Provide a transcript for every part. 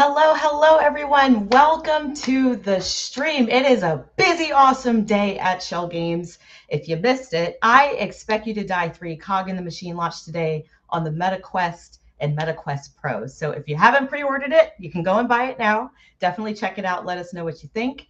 Hello, everyone. Welcome to the stream. It is a busy, awesome day at Schell Games. If you missed it, I Expect You to Die 3 Cog in the Machine launched today on the MetaQuest and MetaQuest Pro. So if you haven't pre-ordered it, you can go and buy it now. Definitely check it out. Let us know what you think.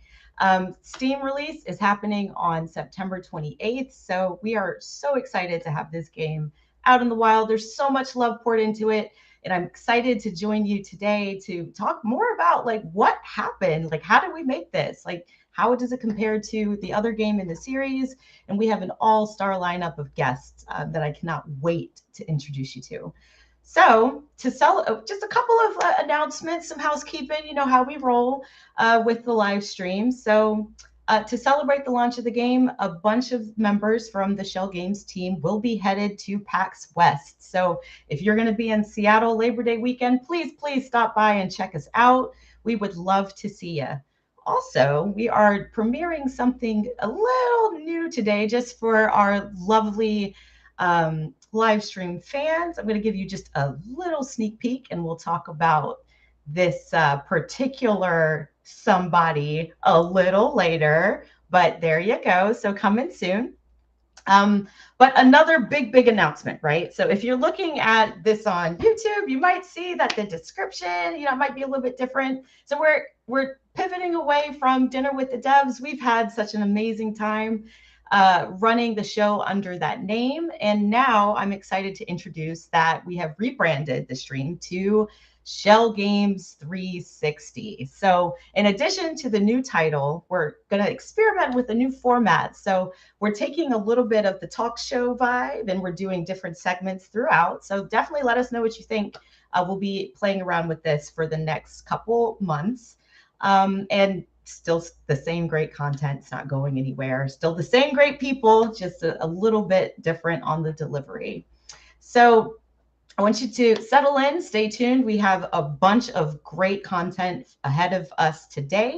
Steam release is happening on September 28th. So we are so excited to have this game out in the wild. There's so much love poured into it, and I'm excited to join you today to talk more about like what happened, like how did we make this, like how does it compare to the other game in the series. And we have an all-star lineup of guests that I cannot wait to introduce you to. So to sell just a couple of announcements, some housekeeping, you know how we roll with the live stream. So to celebrate the launch of the game, a bunch of members from the Schell Games team will be headed to PAX West. So if you're going to be in Seattle Labor Day weekend, please stop by and check us out. We would love to see you. Also, we are premiering something a little new today just for our lovely live stream fans. I'm going to give you just a little sneak peek and we'll talk about this particular somebody a little later. But there you go. So coming soon. But another big announcement, right? So if you're looking at this on YouTube, you might see that the description, might be a little bit different. So we're pivoting away from Dinner with the Devs. We've had such an amazing time running the show under that name. And now I'm excited to introduce that we have rebranded the stream to Schell Games 360. So in addition to the new title, we're going to experiment with a new format. So we're taking a little bit of the talk show vibe and we're doing different segments throughout. So definitely let us know what you think. We'll be playing around with this for the next couple months. And still the same great content. It's not going anywhere. Still the same great people, just a little bit different on the delivery. So I want you to settle in, stay tuned. We have a bunch of great content ahead of us today.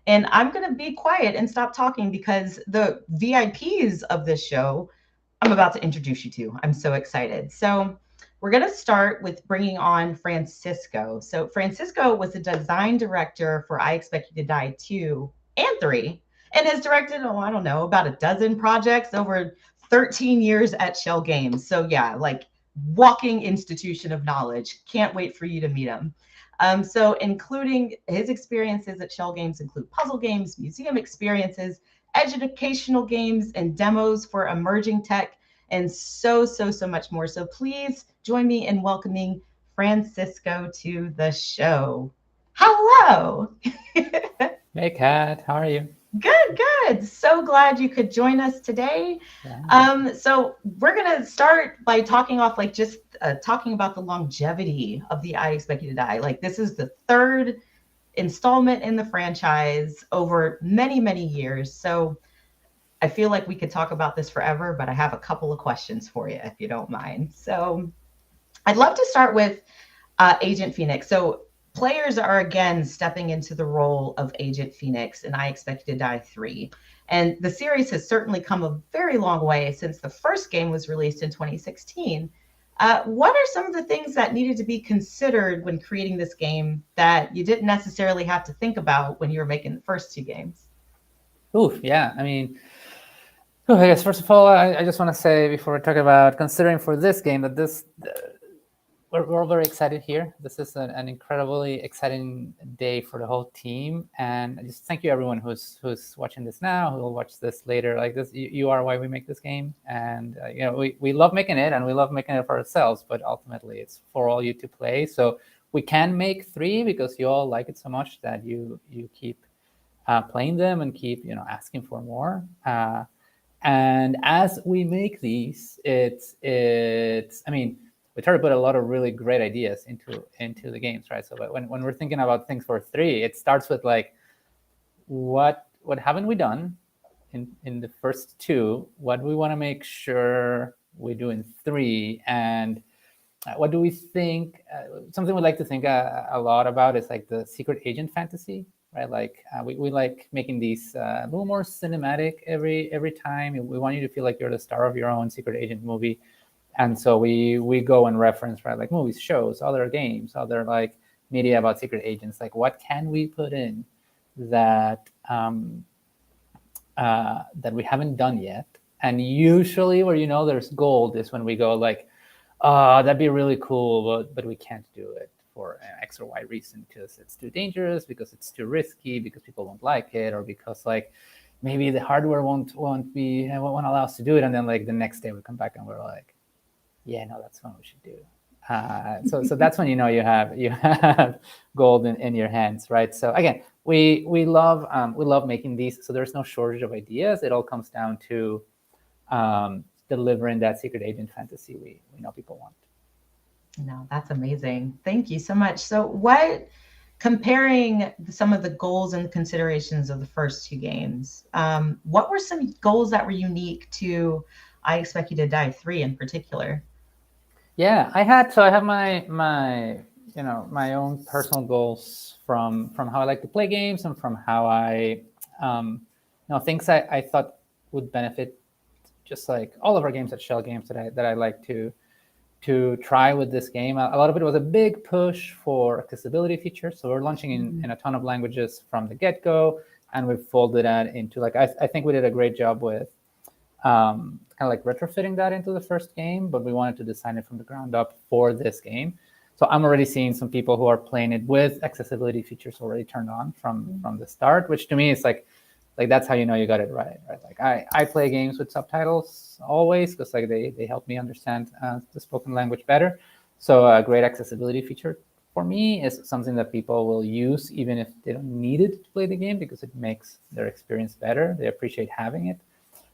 And I'm going to be quiet and stop talking because the VIPs of this show, I'm about to introduce you to. I'm so excited. So we're going to start with bringing on Francisco. So Francisco was the design director for I Expect You to Die 2 and 3 and has directed, I don't know, about a dozen projects over 13 years at Schell Games. So yeah, like walking institution of knowledge. Can't wait for you to meet him. So including his experiences at Schell Games include puzzle games, museum experiences, educational games, and demos for emerging tech, and so much more. So please join me in welcoming Francisco to the show. Hello. Hey, Kat, how are you? Good. So glad you could join us today. Yeah. So we're gonna start by talking off, like just talking about the longevity of the I Expect You to Die. Like this is the third installment in the franchise over many years. So I feel like we could talk about this forever, but I have a couple of questions for you if you don't mind. So I'd love to start with Agent Phoenix. So players are again stepping into the role of Agent Phoenix in I Expect You to Die 3. And the series has certainly come a very long way since the first game was released in 2016. What are some of the things that needed to be considered when creating this game that you didn't necessarily have to think about when you were making the first two games? Oof, yeah. I guess first of all, I just want to say before we talk about considering for this game that we're all very excited here. This is an incredibly exciting day for the whole team, and I just thank you everyone who's watching this now, who will watch this later. Like this, you are why we make this game, and we love making it, and we love making it for ourselves. But ultimately, it's for all you to play. So we can make 3 because you all like it so much that you keep playing them and keep asking for more. And as we make these, we try to put a lot of really great ideas into the games, right? So when we're thinking about things for 3, it starts with like, what haven't we done in the first 2? What do we want to make sure we do in 3? And what do we think? Something we like to think a lot about is like the secret agent fantasy, right? Like we like making these a little more cinematic every time. We want you to feel like you're the star of your own secret agent movie. And so we go and reference, right, like movies, shows, other games, other like media about secret agents. Like, what can we put in that that we haven't done yet? And usually, where there's gold is when we go like, oh, that'd be really cool, but we can't do it for X or Y reason because it's too dangerous, because it's too risky, because people won't like it, or because like maybe the hardware won't allow us to do it. And then like the next day we come back and we're like, yeah, no, that's what we should do. So that's when you have gold in your hands, right? So again, we love making these. So there's no shortage of ideas. It all comes down to delivering that secret agent fantasy we know people want. No, that's amazing. Thank you so much. So, comparing some of the goals and considerations of the first two games, what were some goals that were unique to I Expect You to Die 3 in particular? Yeah, I have my own personal goals from how I like to play games and from how I things I thought would benefit, just like all of our games at Schell Games that I like to try with this game. A lot of it was a big push for accessibility features. So we're launching in a ton of languages from the get-go, and we've folded that into like I think we did a great job with kind of like retrofitting that into the first game, but we wanted to design it from the ground up for this game. So I'm already seeing some people who are playing it with accessibility features already turned on from the start, which to me is like that's how you know you got it right? Like I play games with subtitles always because like they help me understand the spoken language better. So a great accessibility feature for me is something that people will use even if they don't need it to play the game because it makes their experience better. They appreciate having it.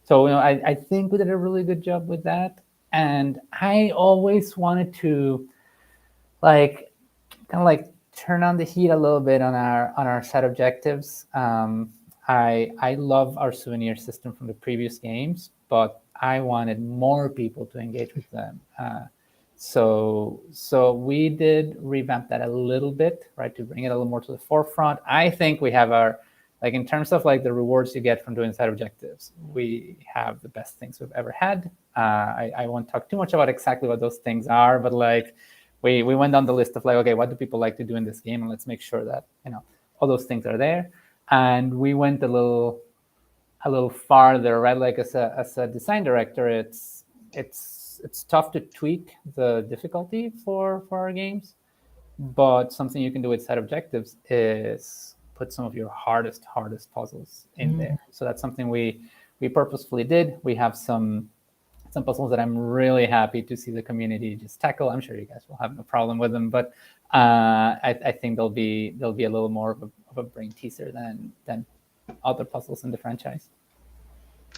So I think we did a really good job with that. And I always wanted to like kind of like turn on the heat a little bit on our set objectives. I love our souvenir system from the previous games, but I wanted more people to engage with them. So we did revamp that a little bit, right, to bring it a little more to the forefront. I think we have our like in terms of like the rewards you get from doing side objectives, we have the best things we've ever had. I won't talk too much about exactly what those things are, but like we went down the list of like, okay, what do people like to do in this game, and let's make sure that all those things are there. And we went a little farther, right? Like as a design director, it's tough to tweak the difficulty for our games, but something you can do with side objectives is put some of your hardest puzzles in there. So that's something we purposefully did. We have some puzzles that I'm really happy to see the community just tackle. I'm sure you guys will have no problem with them, but I think they'll be a little more of a brain teaser than other puzzles in the franchise.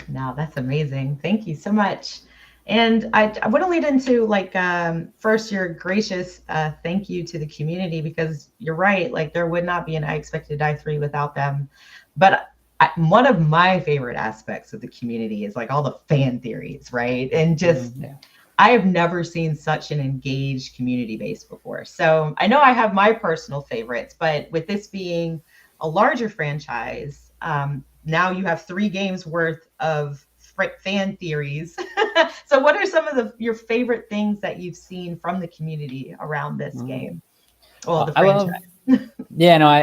No, that's amazing. Thank you so much. And I want to lead into like first your gracious thank you to the community, because you're right, like there would not be an I Expect to Die 3 without them. But one of my favorite aspects of the community is like all the fan theories, right? And just I have never seen such an engaged community base before. So I know I have my personal favorites, but with this being a larger franchise, now you have 3 games worth of fan theories. So what are some of your favorite things that you've seen from the community around this game? Well, the franchise.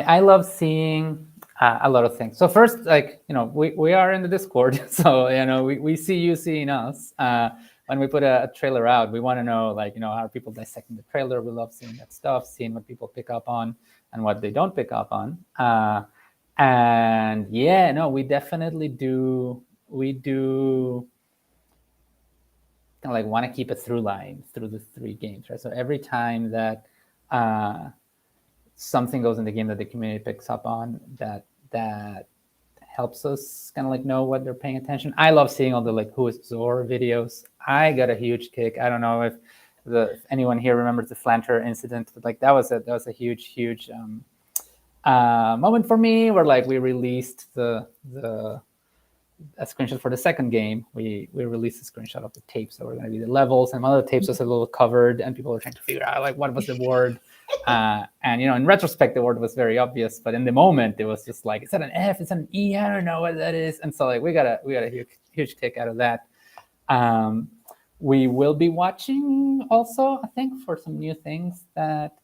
I love seeing a lot of things. So first, like, we are in the Discord, so, we see you seeing us. When we put a trailer out, we want to know, like, how are people dissecting the trailer? We love seeing that stuff, seeing what people pick up on and what they don't pick up on. And we definitely do. We do kind of like want to keep a through line through the 3 games, right? So every time that something goes in the game that the community picks up on, that helps us kind of like know what they're paying attention. I love seeing all the like who is Zor videos. I got a huge kick. I don't know if anyone here remembers the Flanter incident, but like that was a huge moment for me, where like we released a screenshot for the second game. We released a screenshot of the tapes that were going to be the levels, and one of the tapes was a little covered, and people were trying to figure out like what was the word. And in retrospect, the word was very obvious, but in the moment, it was just like, is that an F? Is that an E? I don't know what that is. And so like we got a huge kick out of that. We will be watching also, I think, for some new things that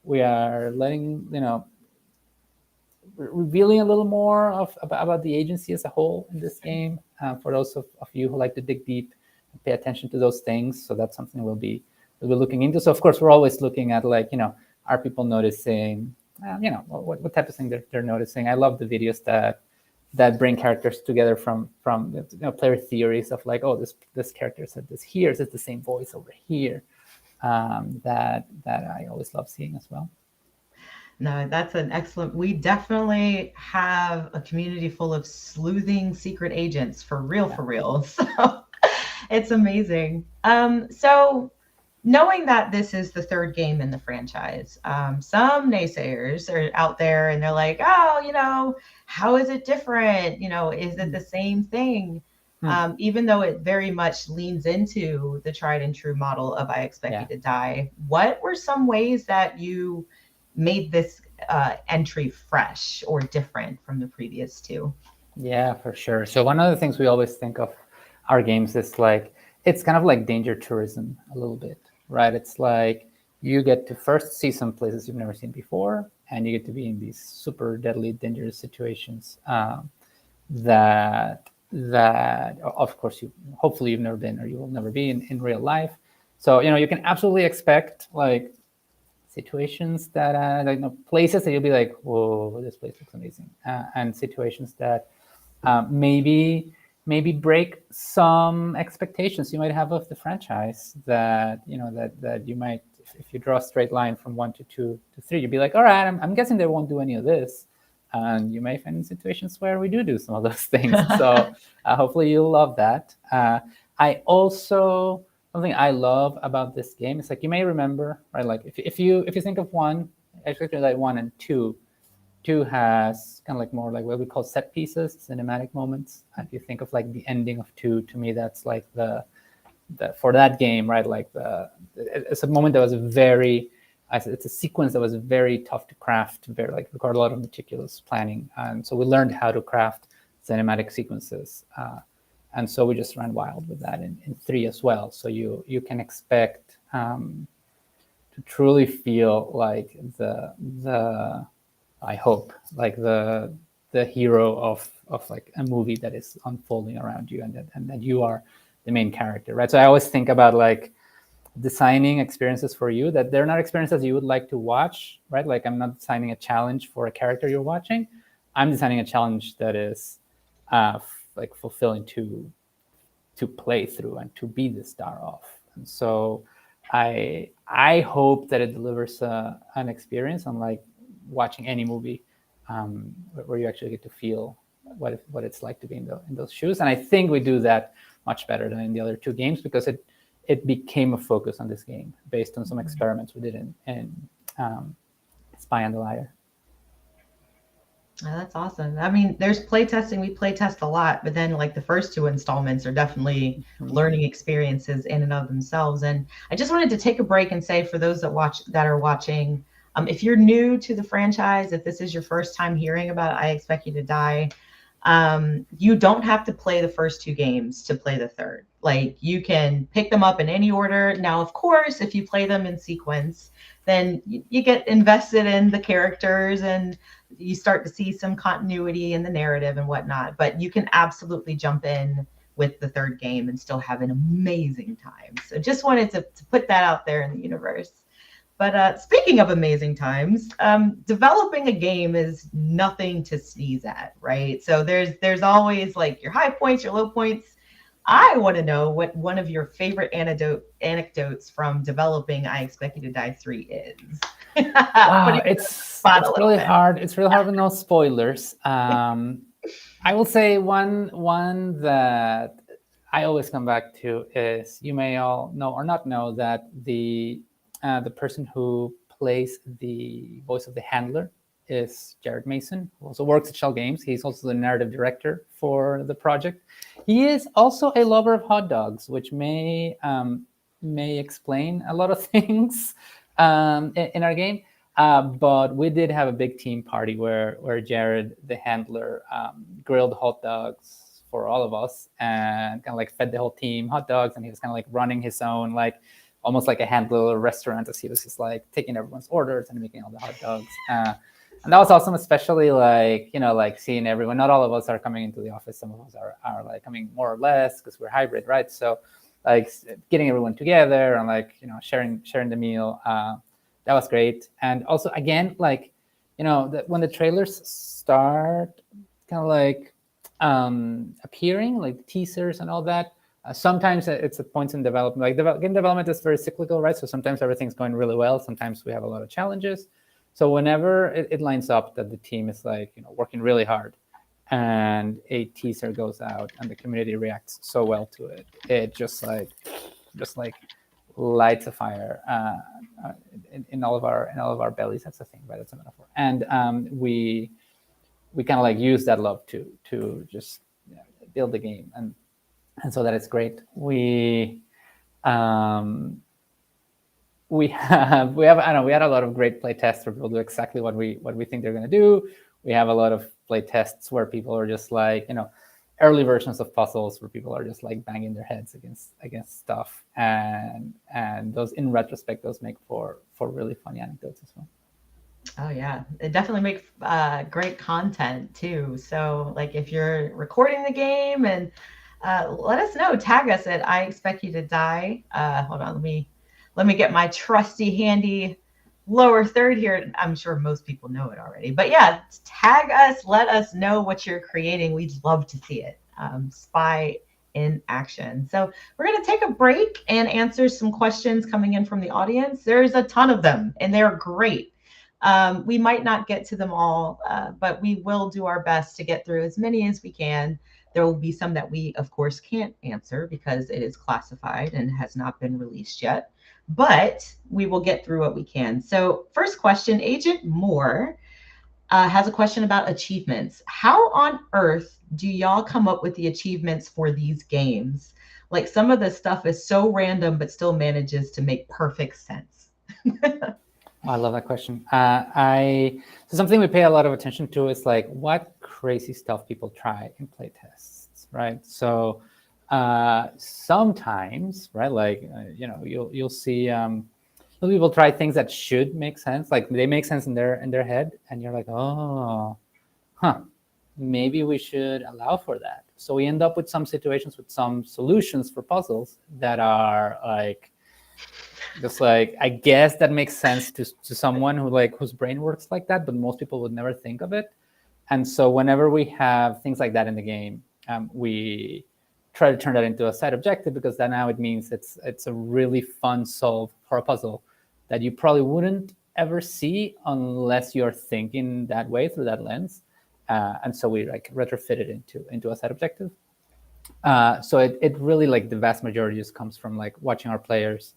we are letting revealing a little more about the agency as a whole in this game, for those of you who like to dig deep and pay attention to those things. So that's something we'll be looking into. So of course we're always looking at, like, are people noticing, what type of thing they're noticing. I love the videos that bring characters together from player theories of, like, oh, this character said this here, is it the same voice over here? That I always love seeing as well. No, that's an excellent. We definitely have a community full of sleuthing secret agents for real, Yeah. for real. So it's amazing. So knowing that this is the third game in the franchise, some naysayers are out there and they're like, oh, how is it different? Is it the same thing? Even though it very much leans into the tried and true model of I Expect You Yeah. to Die, what were some ways that you made this entry fresh or different from the previous two? Yeah, for sure. So one of the things we always think of our games is, like, it's kind of like danger tourism a little bit, right? It's like you get to first see some places you've never seen before, and you get to be in these super deadly, dangerous situations, that of course you hopefully you've never been, or you will never be in real life. So you can absolutely expect, like, situations that places that you'll be like, whoa, this place looks amazing, and situations that maybe break some expectations you might have of the franchise, that you might, if you draw a straight line from 1 to 2 to 3, you'd be like, all right, I'm guessing they won't do any of this, and you may find situations where we do some of those things. So hopefully you'll love that. I also Something I love about this game is, like, you may remember, right? Like, if you think of one, especially like 1 and 2, 2 has kind of like more like what we call set pieces, cinematic moments. If you think of, like, the ending of 2, to me, that's like the for that game, right? Like it's a moment that was very, it's a sequence that was very tough to craft, very, like, required a lot of meticulous planning, and so we learned how to craft cinematic sequences. And so we just ran wild with that in 3 as well. So you can expect to truly feel like the I hope, like the hero of like a movie that is unfolding around you, and that you are the main character, right? So I always think about, like, designing experiences for you that they're not experiences you would like to watch, right? Like, I'm not designing a challenge for a character you're watching. I'm designing a challenge that is like fulfilling to play through and to be the star of. And so I hope that it delivers an experience unlike watching any movie, where you actually get to feel what it's like to be in those shoes. And I think we do that much better than in the other 2 games, because it became a focus on this game based on some experiments we did in Spy and the Liar. Oh, that's awesome. I mean, there's play testing. We play test a lot, but then like the first two installments are definitely Mhm. learning experiences in and of themselves. And I just wanted to take a break and say for those that are watching, if you're new to the franchise, if this is your first time hearing about I Expect You to Die, you don't have to play the first two games to play the third. Like you can pick them up in any order. Now, of course, if you play them in sequence, then you get invested in the characters and you start to see some continuity in the narrative and whatnot. But you can absolutely jump in with the third game and still have an amazing time. So just wanted to put that out there in the universe. But speaking of amazing times, developing a game is nothing to sneeze at, right? So there's always like your high points, your low points. I want to know what one of your favorite anecdotes from developing I Expect You to Die 3 is. Putting Wow, you on the spot it's a little really bit. hard. It's really hard with no spoilers. I will say one that I always come back to is, you may all know or not know that the person who plays the voice of the handler is Jared Mason, who also works at Shell Games. He's also the narrative director for the project. He is also a lover of hot dogs, which may explain a lot of things in our game. But we did have a big team party where Jared, the handler, grilled hot dogs for all of us and kind of like fed the whole team hot dogs, and he was kind of like running his own like almost like a handler restaurant, as he was just like taking everyone's orders and making all the hot dogs. And that was awesome, especially like, like seeing everyone. Not all of us are coming into the office. Some of us are like coming more or less because we're hybrid, right? So like getting everyone together and like, sharing the meal. That was great. And also, again, like, when the trailers start kind of like appearing, like teasers and all that, sometimes it's at points in development. Like game development is very cyclical, right? So sometimes everything's going really well. Sometimes we have a lot of challenges. So whenever it lines up that the team is like, working really hard and a teaser goes out and the community reacts so well to it, it just like lights a fire in all of our bellies. That's the thing, right? That's a metaphor. And we kind of like use that love to just build the game, and so that is great. We have I don't know, we had a lot of great play tests where people do exactly what we think they're going to do. We have a lot of play tests where people are just like, early versions of puzzles where people are just like banging their heads against stuff, and those, in retrospect, those make for really funny anecdotes as well. Oh yeah, it definitely makes great content too. So like if you're recording the game and let us know, tag us at I expect you to die. Hold on, let me get my trusty handy lower third here. I'm sure most people know it already, but yeah, tag us, let us know what you're creating. We'd love to see it. Spy in action. So we're going to take a break and answer some questions coming in from the audience. There's a ton of them and they're great. We might not get to them all, but we will do our best to get through as many as we can. There will be some that we, of course, can't answer because it is classified and has not been released yet, but we will get through what we can. So first question, Agent Moore has a question about achievements. How on earth do y'all come up with the achievements for these games? Like some of the stuff is so random, but still manages to make perfect sense. I love that question. So something we pay a lot of attention to is like what crazy stuff people try in play tests, right? So sometimes, right, like you'll see people try things that should make sense, like they make sense in their head, and you're like, oh, maybe we should allow for that. So we end up with some situations with some solutions for puzzles that are like, just like, I guess that makes sense to someone whose brain works like that, but most people would never think of it. And so whenever we have things like that in the game, we try to turn that into a side objective, because that now it means it's a really fun solve for a puzzle that you probably wouldn't ever see unless you're thinking that way through that lens. And so we like retrofit it into a side objective. So it really, like, the vast majority just comes from like watching our players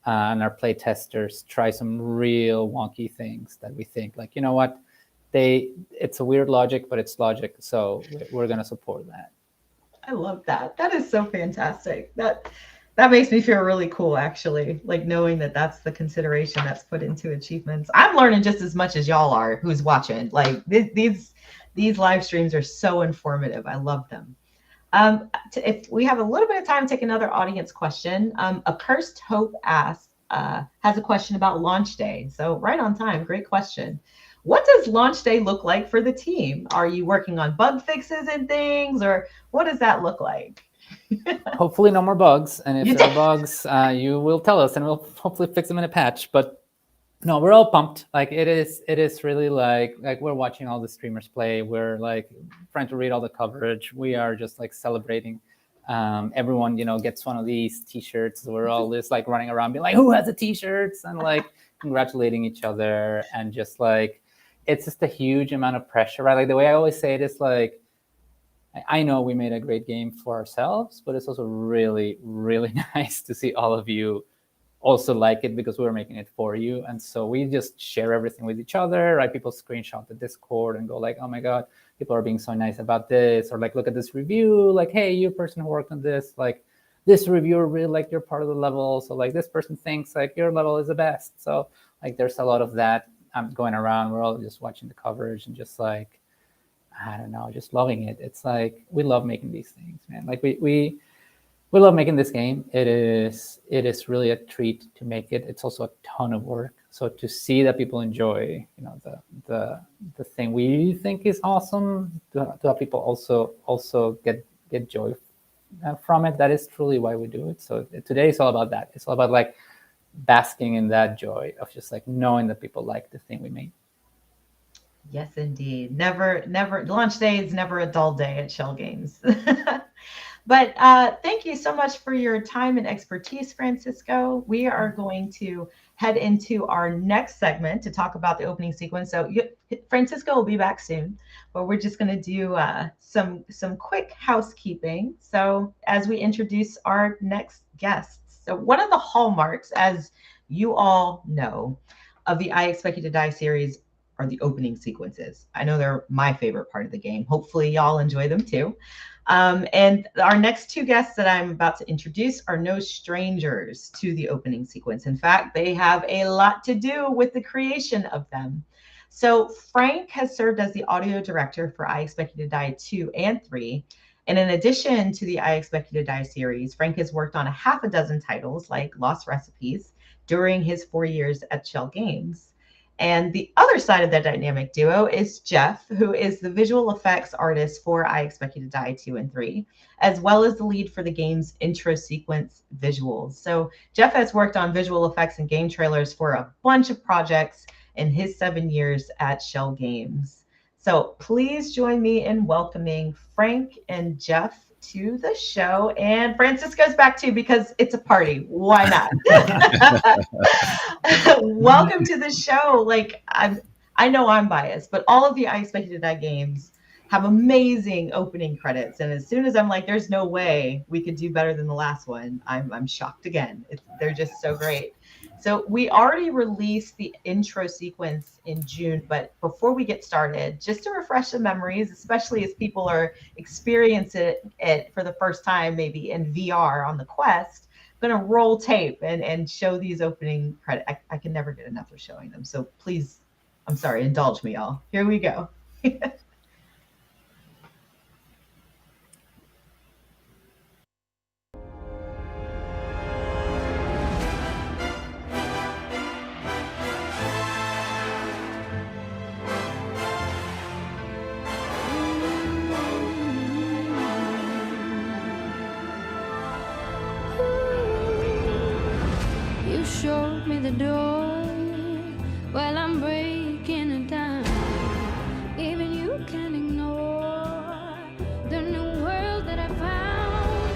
and our play testers try some real wonky things that we think like, you know what, it's a weird logic, but it's logic, so we're going to support that. I love that. That is so fantastic. That makes me feel really cool, actually. Like knowing that that's the consideration that's put into achievements. I'm learning just as much as y'all are, who's watching. Like these live streams are so informative. I love them. If we have a little bit of time, take another audience question. A Cursed Hope asks, has a question about launch day. So right on time. Great question. What does launch day look like for the team? Are you working on bug fixes and things, or what does that look like? Hopefully no more bugs, and if there are bugs, you will tell us and we'll hopefully fix them in a patch. But no, we're all pumped. Like it is really like we're watching all the streamers play. We're like trying to read all the coverage. We are just like celebrating. Everyone, gets one of these t-shirts. We're all just like running around being like, who has the t-shirts, and like congratulating each other, and just like, it's just a huge amount of pressure, right? Like the way I always say it is like, I know we made a great game for ourselves, but it's also really, really nice to see all of you also like it because we were making it for you. And so we just share everything with each other, right? People screenshot the Discord and go like, oh my God, people are being so nice about this. Or like, look at this review. Like, hey, you person who worked on this, like this reviewer really liked your part of the level. So like this person thinks like your level is the best. So like there's a lot of that going around. We're all just watching the coverage and just like, I don't know, just loving it. It's like, we love making these things, man. Like we we love making this game. It is really a treat to make it. It's also a ton of work. So to see that people enjoy, the thing we think is awesome, to have people also get joy from it. That is truly why we do it. So today is all about that. It's all about like basking in that joy of just like knowing that people like the thing we made. Yes, indeed. Never, launch day is never a dull day at Shell Games. But thank you so much for your time and expertise, Francisco. We are going to head into our next segment to talk about the opening sequence. So Francisco will be back soon, but we're just going to do some quick housekeeping. So as we introduce our next guests, so one of the hallmarks, as you all know, of the I Expect You to Die series are the opening sequences. I know they're my favorite part of the game. Hopefully, y'all enjoy them too. And our next two guests that I'm about to introduce are no strangers to the opening sequence. In fact, they have a lot to do with the creation of them. So Frank has served as the audio director for I Expect You to Die 2 and 3. And in addition to the I Expect You to Die series, Frank has worked on a half a dozen titles like Lost Recipes during his 4 years at Schell Games. And the other side of that dynamic duo is Jeff, who is the visual effects artist for I Expect You to Die 2 and 3, as well as the lead for the game's intro sequence visuals. So Jeff has worked on visual effects and game trailers for a bunch of projects in his 7 years at Schell Games. So please join me in welcoming Frank and Jeff to the show. And Francisco's back too because it's a party. Why not? Welcome to the show. Like I know I'm biased, but all of the I Expect You to Die games have amazing opening credits. And as soon as I'm like, there's no way we could do better than the last one, I'm shocked again. They're just so great. So we already released the intro sequence in June, but before we get started, just to refresh the memories, especially as people are experiencing it for the first time, maybe in VR on the Quest, I'm going to roll tape and show these opening credits. I can never get enough of showing them. So please, I'm sorry, indulge me all. Here we go. Showed me the door while I'm breaking it down. Even you can ignore the new world that I found.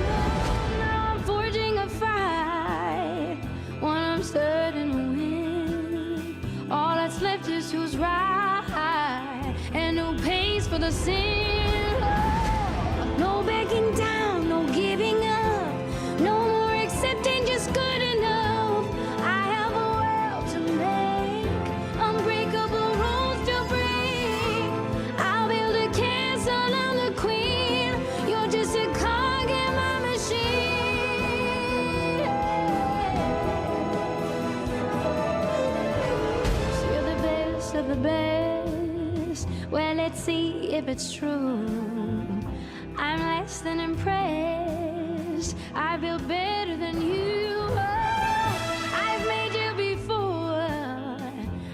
Now I'm forging a fight, one I'm certain to win. All that's left is who's right and who pays for the sin. Oh, no backing down, no giving up, no more accepting just good enough. Of the best. Well, let's see if it's true. I'm less than impressed. I feel better than you. Oh, I've made you before.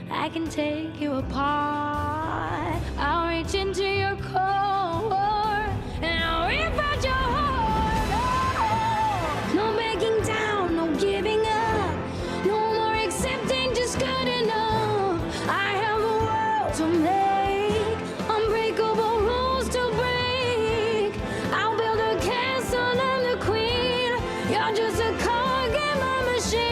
I can take you apart. I'll reach into your core and I'll rip out your heart. Oh, no begging down, no giving up, no more accepting just good enough. To make unbreakable rules to break. I'll build a castle, I'm the queen. You're just a cog in my machine.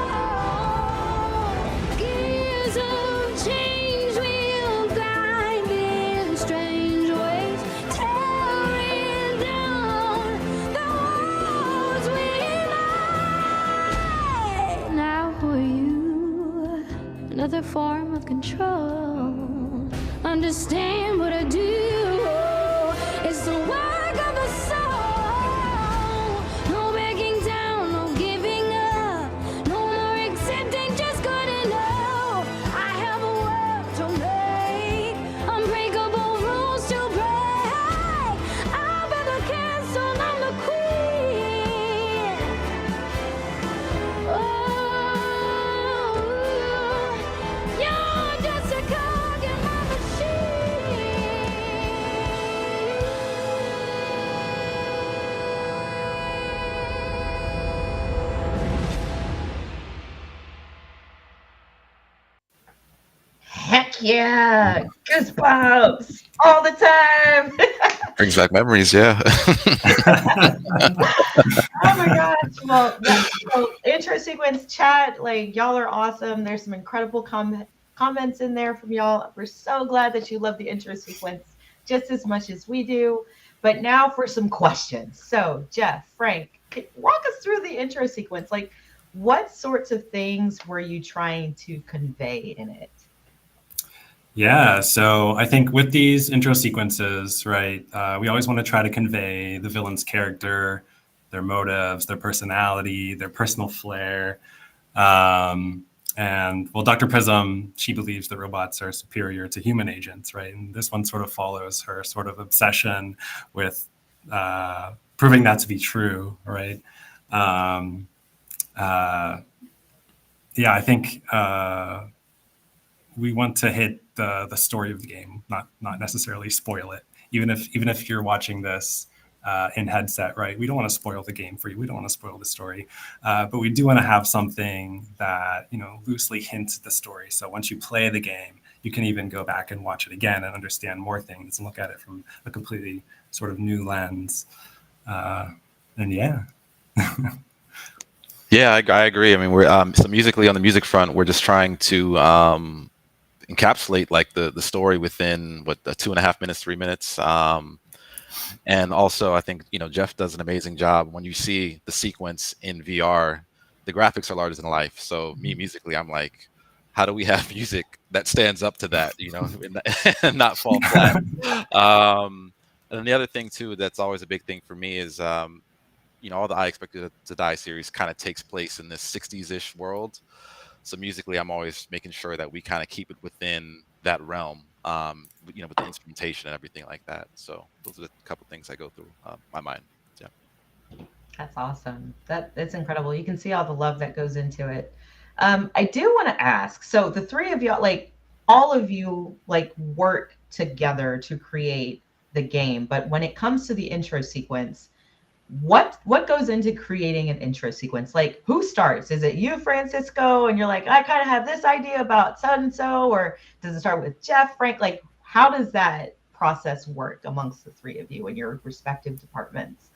Oh, gears of change will guide in strange ways, tearing down the walls we made. Now who are you? Another form of control. Understand what I do. It's the work of the soul. No backing down, no giving up, no more accepting just good enough. I have a world to make, unbreakable rules to break. Yeah, goosebumps all the time. Brings back memories. Yeah. Oh my gosh. Well, yeah. So intro sequence chat, like y'all are awesome. There's some incredible comments in there from y'all. We're so glad that you love the intro sequence just as much as we do. But now for some questions. So Jeff, Frank, walk us through the intro sequence. Like, what sorts of things were you trying to convey in it? Yeah, so I think with these intro sequences, right, we always want to try to convey the villain's character, their motives, their personality, their personal flair. Um, and well, Dr. Prism, she believes that robots are superior to human agents, right? And this one sort of follows her sort of obsession with proving that to be true, right? Um, uh, yeah, I think we want to hit the story of the game, not necessarily spoil it. Even if you're watching this in headset, right? We don't want to spoil the game for you. We don't want to spoil the story, but we do want to have something that loosely hints at the story. So once you play the game, you can even go back and watch it again and understand more things and look at it from a completely sort of new lens. And yeah. Yeah, I agree. I mean, we're so musically on the music front, we're just trying to encapsulate like the story within what 2.5 minutes, 3 minutes. And also, I think Jeff does an amazing job when you see the sequence in VR. The graphics are larger than life. So me musically, I'm like, how do we have music that stands up to that? And not fall flat. And then the other thing too, that's always a big thing for me is all the I Expected to Die series kind of takes place in this 60s-ish world. So musically, I'm always making sure that we kind of keep it within that realm, with the instrumentation and everything like that. So those are a couple things I go through my mind. Yeah. That's awesome. That's incredible. You can see all the love that goes into it. I do want to ask. So the three of y'all, like all of you, like work together to create the game. But when it comes to the intro sequence, what goes into creating an intro sequence? Like, who starts? Is it you, Francisco, and you're like, I kind of have this idea about so and so, or does it start with Jeff, Frank? Like, how does that process work amongst the three of you in your respective departments?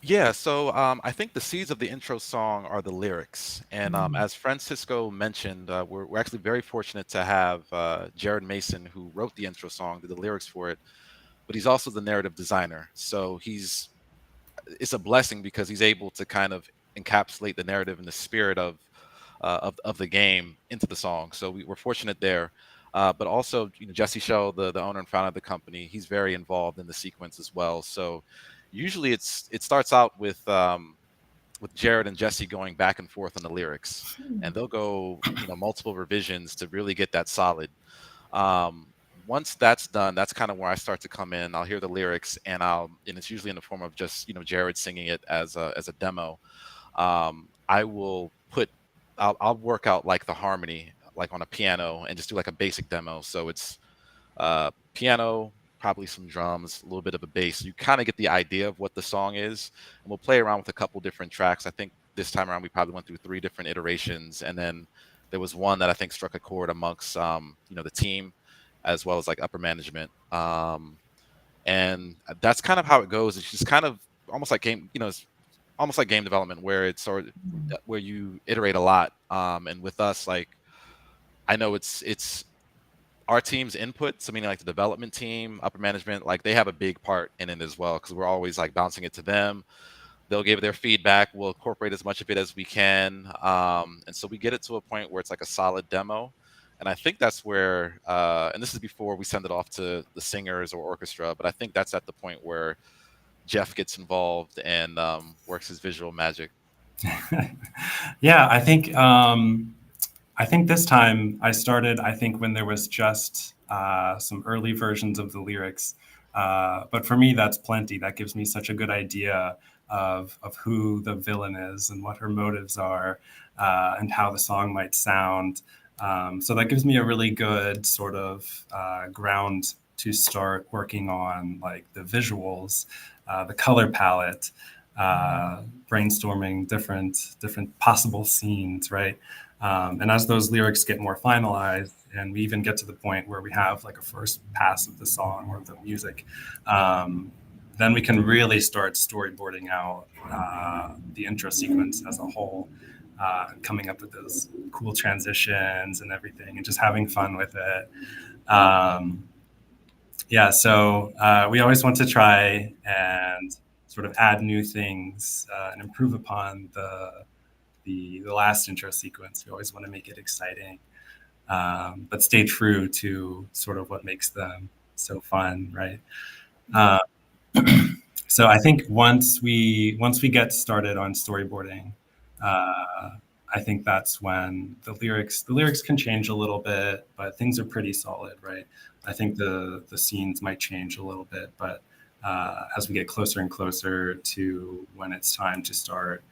Yeah, so I think the seeds of the intro song are the lyrics. And Mm. as Francisco mentioned, we're actually very fortunate to have Jared Mason, who wrote the intro song, did the lyrics for it, but he's also the narrative designer. So it's a blessing because he's able to kind of encapsulate the narrative and the spirit of the game into the song. So we're fortunate there. But also, Jesse Schell, the owner and founder of the company, he's very involved in the sequence as well. So usually it starts out with Jared and Jesse going back and forth on the lyrics, and they'll go multiple revisions to really get that solid. Um, Once that's done, that's kind of where I start to come in. I'll hear the lyrics, and it's usually in the form of just Jared singing it as a demo. I will I'll work out like the harmony like on a piano and just do like a basic demo. So it's piano, probably some drums, a little bit of a bass. You kind of get the idea of what the song is, and we'll play around with a couple different tracks. I think this time around we probably went through 3 different iterations, and then there was one that I think struck a chord amongst the team as well as like upper management. And that's kind of how it goes. It's just kind of almost like it's almost like game development where it's sort of where you iterate a lot. And with us, like I know it's our team's input, so meaning like the development team, upper management, like they have a big part in it as well because we're always like bouncing it to them. They'll give their feedback. We'll incorporate as much of it as we can, and so we get it to a point where it's like a solid demo. And I think that's where, and this is before we send it off to the singers or orchestra, but I think that's at the point where Jeff gets involved and works his visual magic. Yeah, I think this time I started, I think when there was just some early versions of the lyrics. But for me, that's plenty. That gives me such a good idea of who the villain is and what her motives are, and how the song might sound. So that gives me a really good sort of ground to start working on, like the visuals, the color palette, brainstorming different possible scenes, right? And as those lyrics get more finalized, and we even get to the point where we have like a first pass of the song or the music, then we can really start storyboarding out the intro sequence as a whole, coming up with those cool transitions and everything, and just having fun with it. Yeah, so we always want to try and sort of add new things and improve upon the last intro sequence. We always want to make it exciting, but stay true to sort of what makes them so fun, right? Uh, so I think once we get started on storyboarding, I think that's when the lyrics can change a little bit, but things are pretty solid, right? I think the scenes might change a little bit, but as we get closer and closer to when it's time to start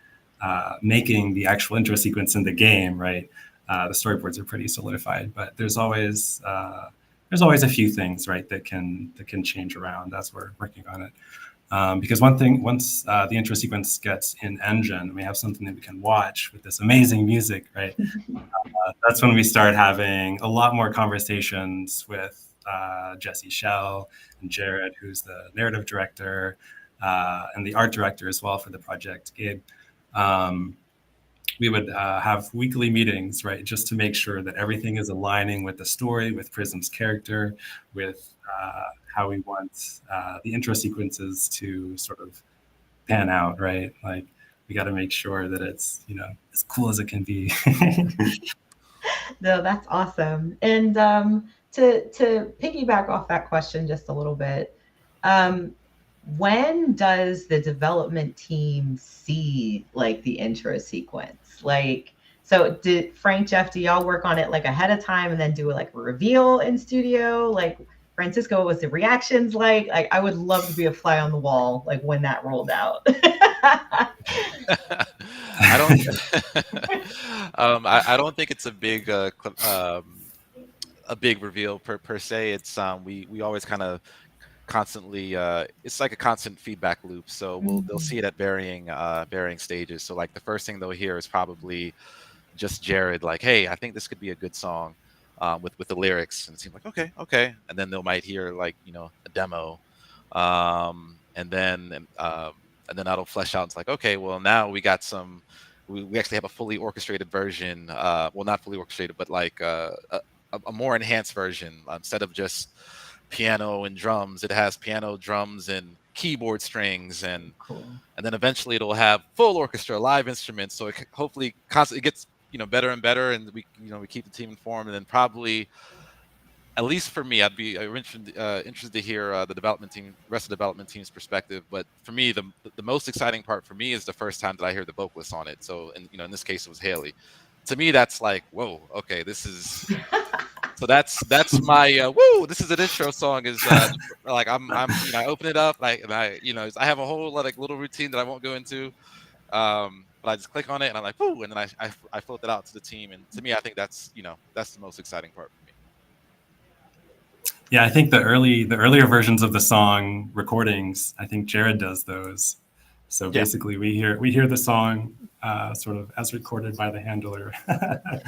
making the actual intro sequence in the game, right? The storyboards are pretty solidified, but there's always a few things, right, that can change around as we're working on it. Because one thing, once the intro sequence gets in engine, we have something that we can watch with this amazing music, right? That's when we start having a lot more conversations with Jesse Schell and Jared, who's the narrative director and the art director as well for the project, Gabe. We would have weekly meetings, right, just to make sure that everything is aligning with the story, with Prism's character, with how we want the intro sequences to sort of pan out, right? Like we got to make sure that it's as cool as it can be. No, that's awesome. And to piggyback off that question just a little bit, um, when does the development team see like the intro sequence? Like, so did Frank, Jeff, do y'all work on it like ahead of time and then do like a reveal in studio? Like Francisco, what was the reactions like? Like, I would love to be a fly on the wall, like when that rolled out. I don't. I don't think it's a big reveal per se. It's we always kind of constantly it's like a constant feedback loop. So they'll see it at varying stages. So like the first thing they'll hear is probably just Jared like, hey, I think this could be a good song with the lyrics, and it seems like okay, and then they might hear like a demo, and then that'll flesh out. It's like, okay, well now we got some. We actually have a fully orchestrated version. Well, not fully orchestrated, but like a more enhanced version. Instead of just piano and drums, it has piano, drums, and keyboard strings, and Cool. and then eventually it'll have full orchestra, live instruments. So hopefully constantly gets better and better, and we keep the team informed, and then probably at least for me, I'd be interested to hear rest of the development team's perspective. But for me, the most exciting part for me is the first time that I hear the vocalist on it. So, in this case, it was Haley. To me, that's like, whoa, okay, this is. So that's my woo. This is an intro song. Is like I open it up like and I have a whole like little routine that I won't go into. But I just click on it and I'm like, woo, and then I float it out to the team. And to me, I think that's the most exciting part for me. Yeah, I think the earlier versions of the song recordings, I think Jared does those. So Yeah. basically, we hear the song sort of as recorded by the handler.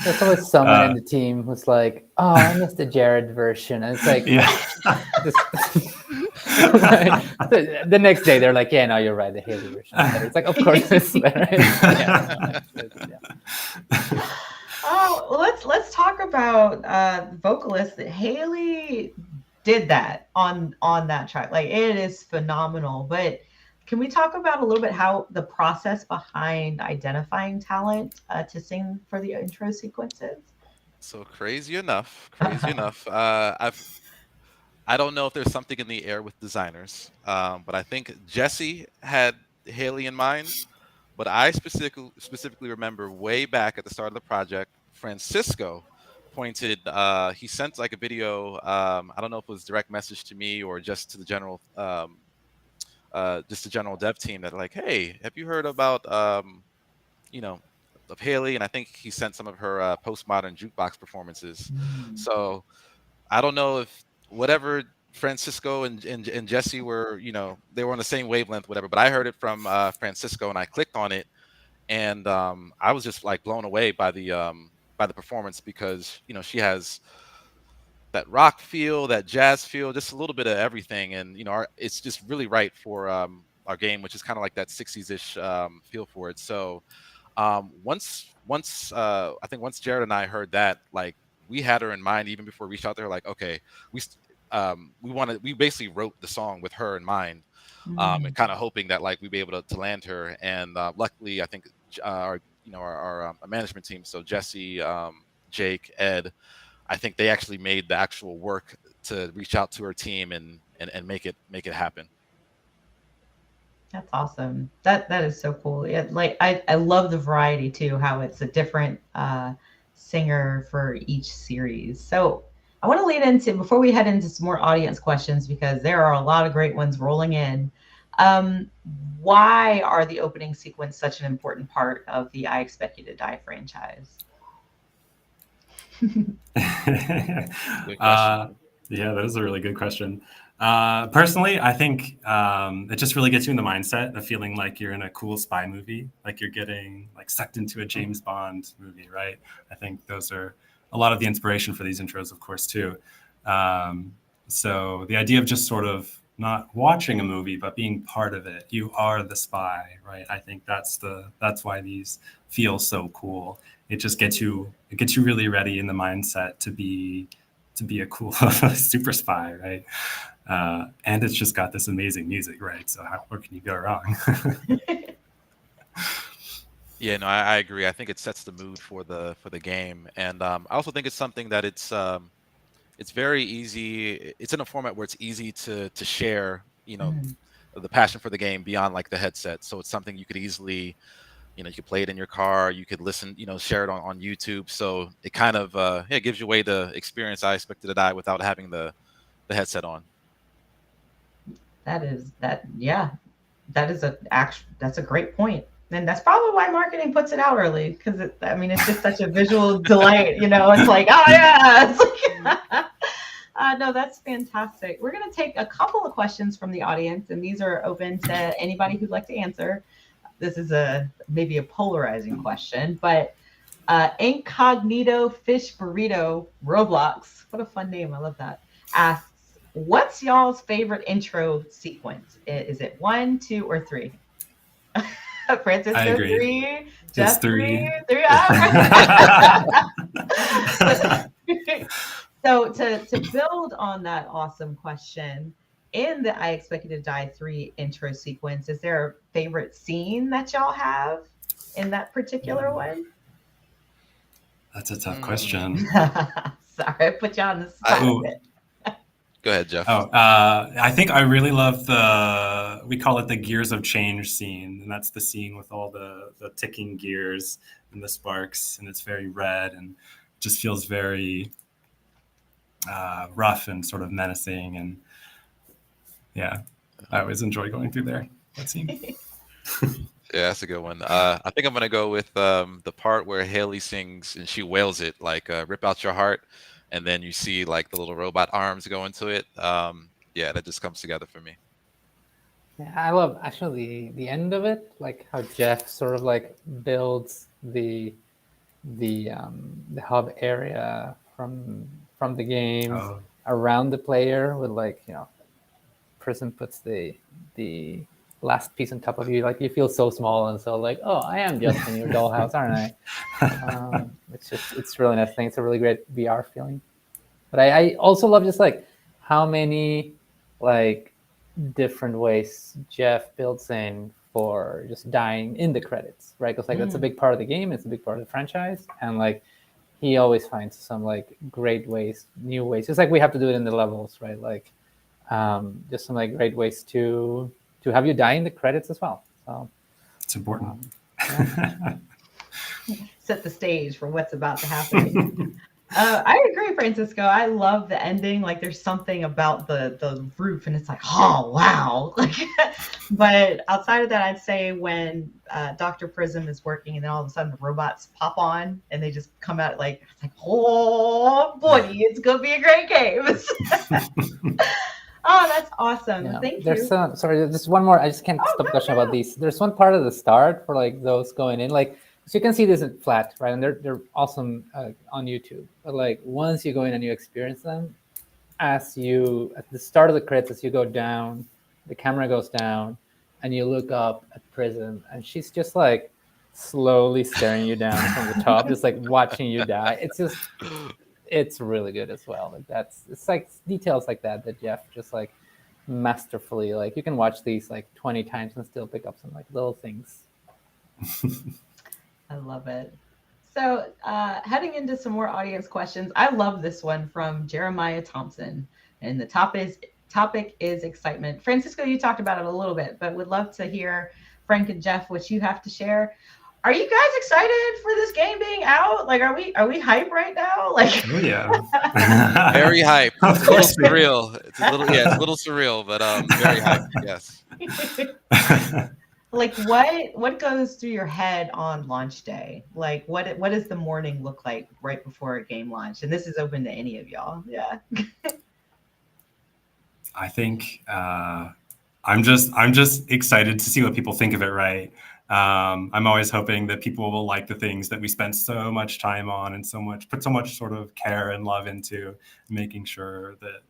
There's always someone in the team who's like, "Oh, I missed the Jared version," and it's like, Yeah. the next day they're like, "Yeah, no, you're right, the Haley version." But it's like, of course, it's better. Oh, well, let's talk about the vocalist. Haley did that on that track. Like it is phenomenal. But can we talk about a little bit how the process behind identifying talent to sing for the intro sequences? So crazy enough, I don't know if there's something in the air with designers, but I think Jesse had Haley in mind. But I specifically remember way back at the start of the project, Francisco pointed. He sent like a video. I don't know if it was direct message to me or just to the general dev team that like, hey, have you heard about you know of Haley? And I think he sent some of her postmodern jukebox performances. So I don't know if whatever Francisco and Jesse were, they were on the same wavelength, whatever. But I heard it from Francisco, and I clicked on it, and I was just like blown away by the performance because she has that rock feel, that jazz feel, just a little bit of everything. And it's just really right for our game, which is kind of like that 60s-ish feel for it. So I think once Jared and I heard that, like we had her in mind even before we reached out to her. Like, okay, we basically wrote the song with her in mind, and kind of hoping that like we'd be able to land her. And luckily, I think our management team, so Jesse, Jake, Ed, I think they actually made the actual work to reach out to her team and make it happen. That's awesome. That is so cool. Like I love the variety too, how it's a different singer for each series. So I want to lead into before we head into some more audience questions because there are a lot of great ones rolling in. Um, why are the opening sequence such an important part of the I Expect You to Die franchise? Good question. Yeah, that is a really good question. Personally, I think it just really gets you in the mindset of feeling like you're in a cool spy movie, like you're getting like sucked into a James Bond movie, right? I think those are a lot of the inspiration for these intros, of course, too. So the idea of just sort of not watching a movie but being part of it, you are the spy, right? I think that's why these feel so cool. It gets you really ready in the mindset to be a cool super spy, right? And it's just got this amazing music, right? So where can you go wrong? Yeah, no, I agree. I think it sets the mood for the game, and I also think it's something that it's very easy. It's in a format where it's easy to share, the passion for the game beyond like the headset. So it's something you could easily, you could play it in your car, you could listen, share it on YouTube. So it kind of gives you a way to experience I Expected to Die without having the headset on. Yeah, that's a great point. And that's probably why marketing puts it out early because it's just such a visual delight. It's like, oh yeah, it's like, no, that's fantastic. We're going to take a couple of questions from the audience, and these are open to anybody who'd like to answer. This is maybe a polarizing question, but Incognito Fish Burrito Roblox, what a fun name, I love that, asks, what's y'all's favorite intro sequence? Is it 1, 2, or 3? Francisco, I agree. 3. It's Jeff, 3. 3. So to build on that awesome question, in the I Expect You to Die 3 intro sequence, is there a favorite scene that y'all have in that particular one? That's a tough question. Sorry, I put you on the spot. Go ahead, Jeff. I think I really love we call it the Gears of Change scene. And that's the scene with all the ticking gears and the sparks. And it's very red and just feels very rough and sort of menacing. And yeah, I always enjoy going through there. That scene. Yeah, that's a good one. I think I'm gonna go with the part where Haley sings and she wails it like "Rip Out Your Heart," and then you see like the little robot arms go into it. Yeah, that just comes together for me. Yeah, I love actually the end of it, like how Jeff sort of like builds the hub area from the games around the player with like Prism puts the last piece on top of you, like you feel so small and so like, oh, I am just in your dollhouse, aren't I? It's really nice thing. It's a really great VR feeling. But I also love just like how many like different ways Jeff builds in for just dying in the credits, right? Because like that's a big part of the game, it's a big part of the franchise, and like he always finds some like great ways, new ways. Just like we have to do it in the levels, right? Like just some like great ways to have you die in the credits as well. So it's important. Yeah. Set the stage for what's about to happen. I agree, Francisco. I love the ending. Like, there's something about the roof, and it's like, oh wow! Like, but outside of that, I'd say when Dr. Prism is working, and then all of a sudden the robots pop on, and they just come out like, it's like, oh boy, it's gonna be a great game. Oh, that's awesome! Yeah. Thank There's you. sorry, just one more. I just can't stop gushing about these. There's one part of the start for like those going in, like. So you can see this flat, right? And they're awesome on YouTube. But like once you go in and you experience them, at the start of the credits, as you go down, the camera goes down, and you look up at Prism, and she's just like slowly staring you down from the top, just like watching you die. It's really good as well. Like it's like details like that Jeff just like masterfully, like you can watch these like 20 times and still pick up some like little things. I love it. So, heading into some more audience questions, I love this one from Jeremiah Thompson, and the topic is excitement. Francisco, you talked about it a little bit, but would love to hear Frank and Jeff what you have to share. Are you guys excited for this game being out? Like, are we hype right now? Like, Oh yeah. Very hype. Of It's a little course we are. surreal. It's a little surreal, but very hype. Yes. like what goes through your head on launch day? Like, what does the morning look like right before a game launch? And this is open to any of y'all. Yeah. I think I'm just excited to see what people think of it. Right. I'm always hoping that people will like the things that we spent so much time on and put so much sort of care and love into making sure that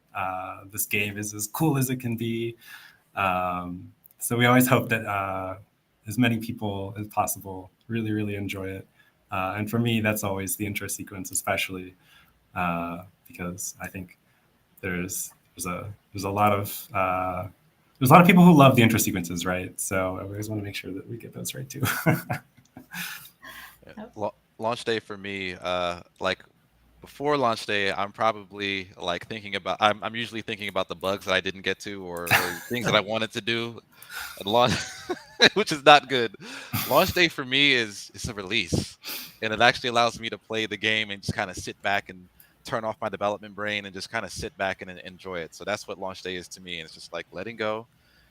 this game is as cool as it can be. So we always hope that as many people as possible really, really enjoy it. And for me, that's always the intro sequence, especially because I think there's a lot of people who love the intro sequences, right? So I always want to make sure that we get those right too. Launch day for me, like before launch day, I'm probably like I'm usually thinking about the bugs that I didn't get to or things that I wanted to do at launch, which is not good. Launch day for me is a release, and it actually allows me to play the game and just kind of sit back and turn off my development brain and just kind of sit back and enjoy it. So that's what launch day is to me. And it's just like letting go,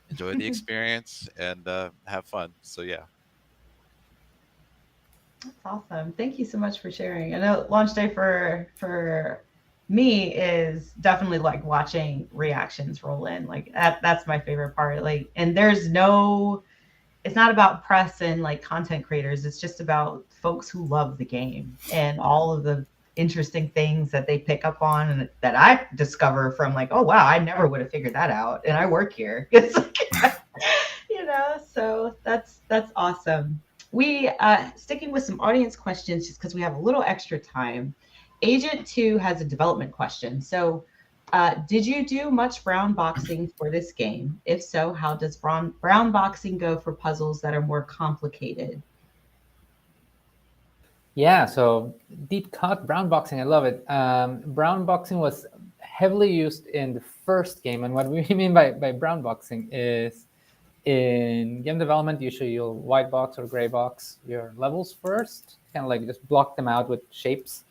enjoy the experience, and have fun. So yeah. That's awesome. Thank you so much for sharing. I know launch day for me is definitely like watching reactions roll in. Like that's my favorite part. Like, and there's no, it's not about press and like content creators. It's just about folks who love the game and all of the interesting things that they pick up on and that I discover from like, oh wow, I never would have figured that out. And I work here. It's like, so that's awesome. We sticking with some audience questions just because we have a little extra time. Agent 2 has a development question. So did you do much brown boxing for this game? If so, how does brown boxing go for puzzles that are more complicated? Yeah, so deep cut brown boxing, I love it. Brown boxing was heavily used in the first game, and what we mean by brown boxing is in game development, usually you'll white box or gray box your levels first, kind of like just block them out with shapes,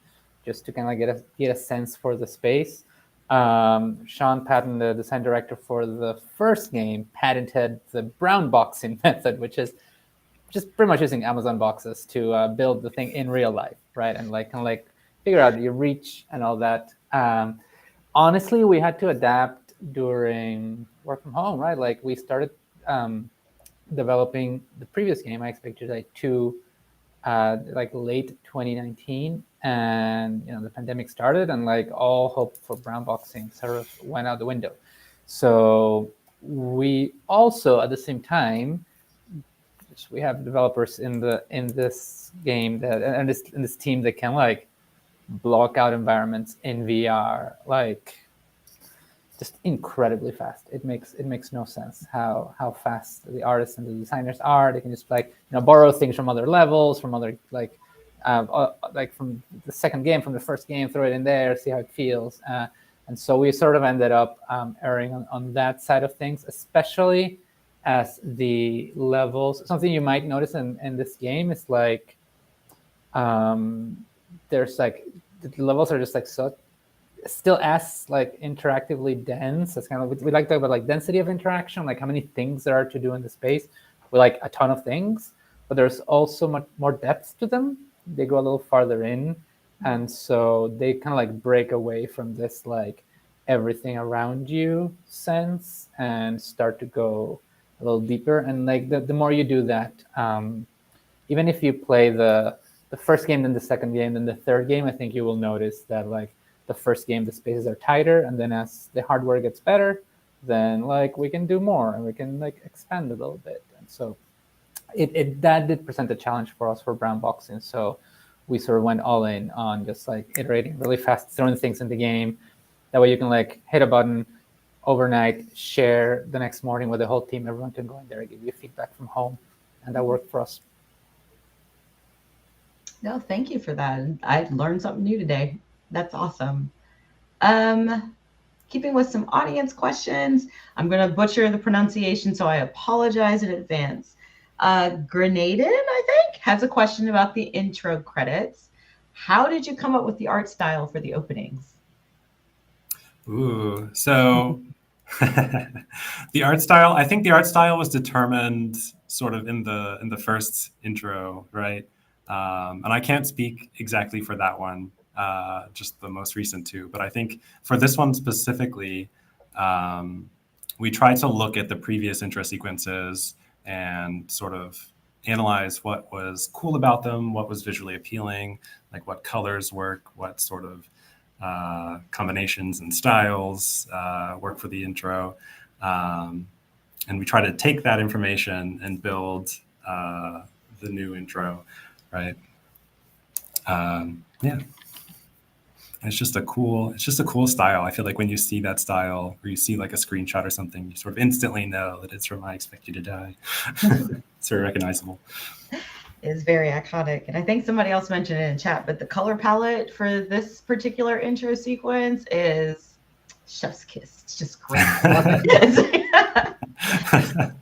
just to kind of get a sense for the space. Sean Patton, the design director for the first game, patented the brown boxing method, which is just pretty much using Amazon boxes to build the thing in real life, right? And like kind of like figure out your reach and all that. Honestly, we had to adapt during work from home, right? Like we started developing the previous game, I Expect You to Die 2, like late 2019, and the pandemic started, and like all hope for brown boxing sort of went out the window. So we also at the same time we have developers in this game that and in this team that can like block out environments in VR like just incredibly fast. It makes no sense how fast the artists and the designers are. They can just like borrow things from other levels, from other like from the second game, from the first game, throw it in there, see how it feels. And so we sort of ended up erring on that side of things, especially as the levels. Something you might notice in this game is like there's like the levels are just like so still as like interactively dense. It's kind of we like to talk about like density of interaction, like how many things there are to do in the space. We like a ton of things, but there's also much more depth to them. They go a little farther in, and so they kind of like break away from this like everything around you sense and start to go a little deeper. And like the more you do that, even if you play the first game, then the second game, then the third game, I think you will notice that like the first game the spaces are tighter, and then as the hardware gets better, then like we can do more and we can like expand a little bit. And so that did present a challenge for us for brown boxing. So we sort of went all in on just like iterating really fast, throwing things in the game. That way you can like hit a button overnight, share the next morning with the whole team. Everyone can go in there and give you feedback from home, and that worked for us. No, thank you for that. I learned something new today. That's awesome. Keeping with some audience questions, I'm going to butcher the pronunciation, so I apologize in advance. Grenaded, I think, has a question about the intro credits. How did you come up with the art style for the openings? Ooh, so the art style, I think the art style was determined sort of in the first intro, right? And I can't speak exactly for that one, just the most recent two. But I think for this one specifically, we tried to look at the previous intro sequences and sort of analyze what was cool about them, what was visually appealing, like what colors work, what sort of combinations and styles work for the intro. And we try to take that information and build the new intro, right? Yeah. It's just a cool style. I feel like when you see that style or you see like a screenshot or something, you sort of instantly know that it's from I Expect You to Die. It's very recognizable. It is very iconic. And I think somebody else mentioned it in chat, but the color palette for this particular intro sequence is chef's kiss. It's just great. Love it.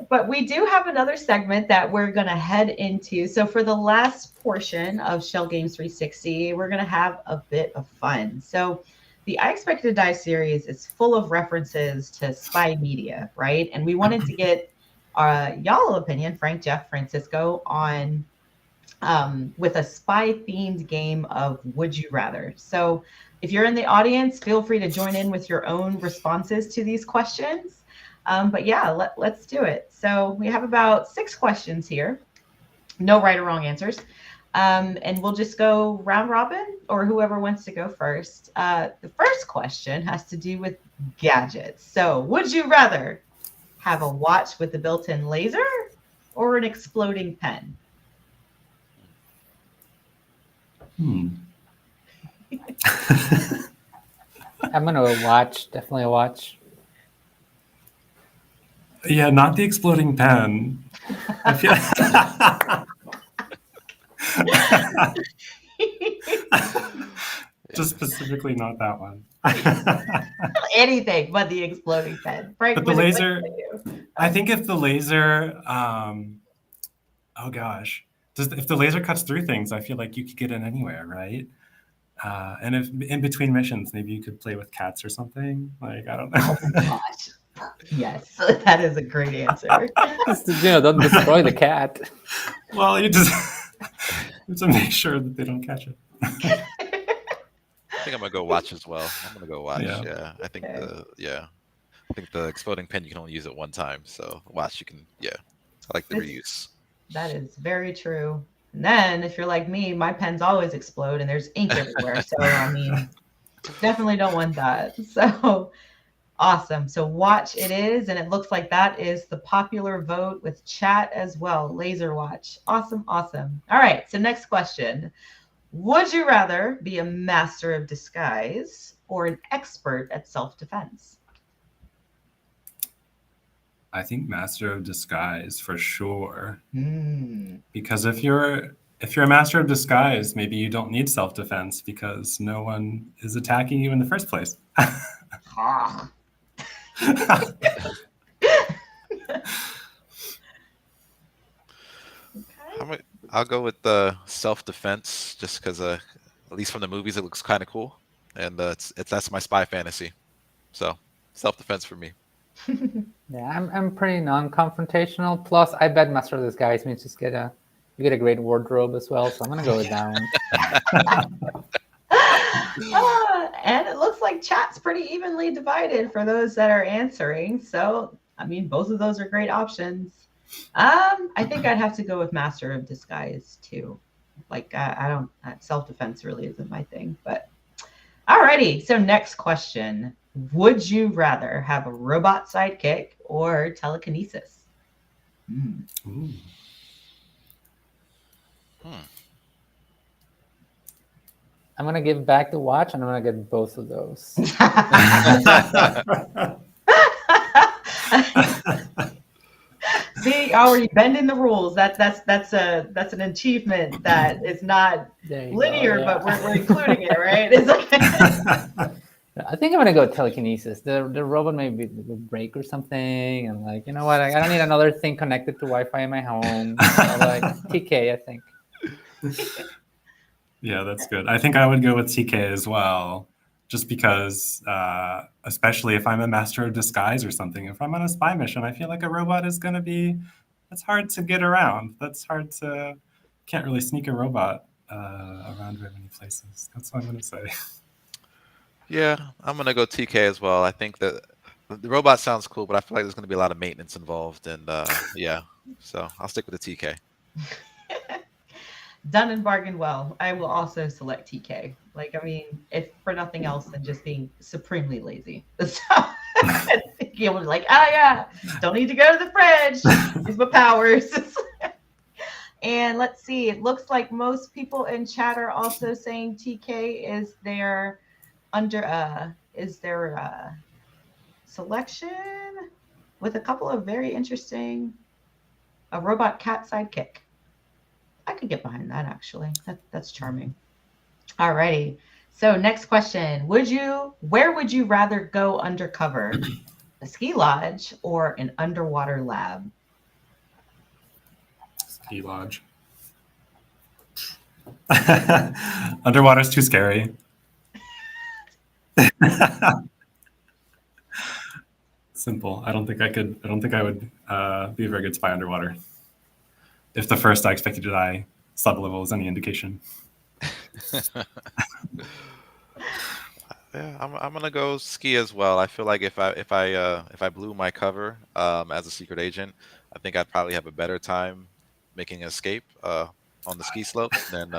But we do have another segment that we're going to head into. So for the last portion of Schell Games 360, we're going to have a bit of fun. So the I Expect You to Die series is full of references to spy media, right? And we wanted to get y'all opinion, Frank, Jeff, Francisco, on with a spy-themed game of Would You Rather. So if you're in the audience, feel free to join in with your own responses to these questions. But yeah, let's do it. So we have about 6 questions here. No right or wrong answers. And we'll just go round robin or whoever wants to go first. The first question has to do with gadgets. So would you rather have a watch with a built-in laser or an exploding pen? I'm going to watch, definitely a watch. Yeah, not the exploding pen. I feel just specifically not that one. Anything but the exploding pen. Frank, but the laser, I think if the laser, oh gosh, if the laser cuts through things, I feel like you could get in anywhere, right? And if in between missions, maybe you could play with cats or something. Like, I don't know. Oh my gosh. Yes, that is a great answer. Don't destroy the cat. Well, you just have to make sure that they don't catch it. I think I'm gonna go watch as well. I'm gonna go watch. Yeah. I think the exploding pen you can only use it one time. So watch, you can. Yeah, I like the reuse. That is very true. And then if you're like me, my pens always explode and there's ink everywhere. So I mean, definitely don't want that. So awesome. So watch it is, and it looks like that is the popular vote with chat as well. Laser watch. Awesome, awesome. All right. So next question. Would you rather be a master of disguise or an expert at self-defense? I think master of disguise for sure. Mm. Because if you're a master of disguise, maybe you don't need self-defense because no one is attacking you in the first place. I'll go with the self-defense just because, at least from the movies, it looks kind of cool, and that's my spy fantasy. So self-defense for me. Yeah, I'm pretty non-confrontational. Plus, I bet master of disguise means you get a great wardrobe as well. So I'm gonna go with that one. And it looks like chat's pretty evenly divided for those that are answering. So, I mean, both of those are great options. I think I'd have to go with Master of Disguise too. Like, I don't, self-defense really isn't my thing, but Alrighty, so next question. Would you rather have a robot sidekick or telekinesis? Hmm. Ooh. Hmm. I'm gonna give back the watch, and I'm gonna get both of those. See, already bending the rules. That's an achievement that is not There you linear, go. but Yeah. we're including it, right? It's like I think I'm gonna go telekinesis. The robot may be will break or something, and like you know what, I don't need another thing connected to Wi-Fi in my home. So like TK, I think. Yeah, that's good. I think I would go with TK as well, just because, especially if I'm a master of disguise or something, if I'm on a spy mission, I feel like a robot is going to be, that's hard to get around. That's hard to, can't really sneak a robot around very many places. That's what I'm going to say. Yeah, I'm gonna go TK as well. I think that the robot sounds cool, but I feel like there's gonna be a lot of maintenance involved, and yeah, so I'll stick with the TK. done and bargained well. I will also select TK. Like, I mean, if for nothing else than just being supremely lazy. So you will be like, oh yeah, don't need to go to the fridge. Use my powers. And let's see, it looks like most people in chat are also saying TK is their selection with a couple of very interesting a robot cat sidekick. I could get behind that actually. That's charming. Alrighty. So next question. Where would you rather go undercover? A ski lodge or an underwater lab? Ski lodge. Underwater's too scary. Simple. I don't think I would be a very good spy underwater. If the first I expect you to die sub-level is any indication. Yeah, I'm gonna go ski as well. I feel like if I blew my cover as a secret agent, I think I'd probably have a better time making an escape on the ski slopes than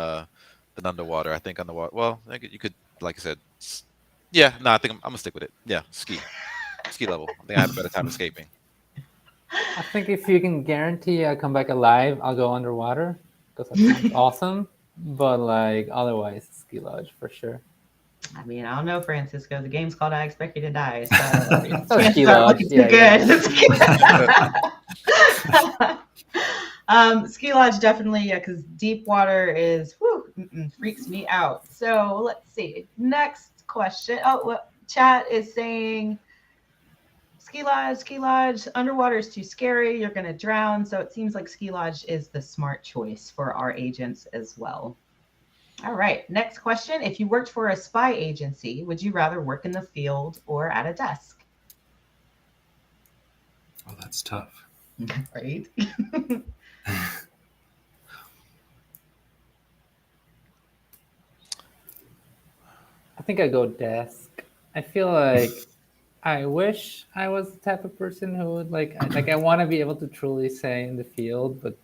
underwater. I think underwater. Well, you could, like I said, yeah. No, I think I'm gonna stick with it. Yeah, ski level. I think I have a better time escaping. I think if you can guarantee I come back alive, I'll go underwater because that sounds awesome. But like otherwise, ski lodge for sure. I mean, I don't know, Francisco. The game's called I Expect You to Die, so So chances ski are lodge, looking too yeah, good. Ski lodge definitely, yeah, because deep water is freaks me out. So let's see. Next question. Oh, well, chat is saying ski lodge. Underwater is too scary. You're gonna drown. So it seems like ski lodge is the smart choice for our agents as well. All right. Next question. If you worked for a spy agency, would you rather work in the field or at a desk? Oh, that's tough. Right. I think I go desk. I feel like I wish I was the type of person who would I want to be able to truly say in the field, but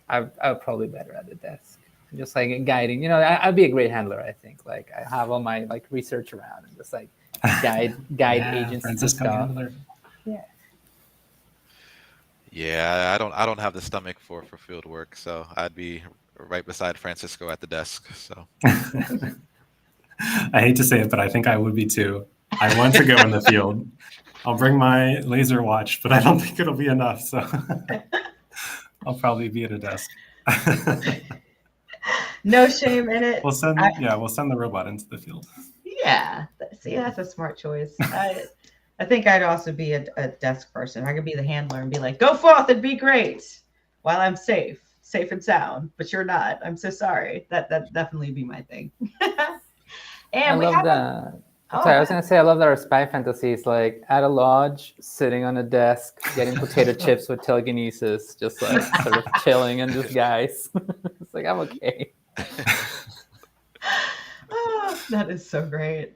I would probably be better at the desk. Just like guiding, I'd be a great handler. I think like I have all my like research around and just like guide Yeah, agents to Francisco stuff. Handler. Yeah. Yeah, I don't have the stomach for field work, so I'd be right beside Francisco at the desk. So I hate to say it, but I think I would be too. I want to go in the field. I'll bring my laser watch, but I don't think it'll be enough. So I'll probably be at a desk. No shame in it. We'll send the robot into the field. Yeah. See, that's a smart choice. I think I'd also be a desk person. I could be the handler and be like, go forth and be great while I'm safe and sound, but you're not. I'm so sorry. That definitely be my thing. I And we love have that. oh, Sorry, I was gonna say I love that our spy fantasy is like at a lodge, sitting on a desk, getting potato chips with telekinesis, just like sort of chilling and just guys. It's like I'm okay. oh, that is so great.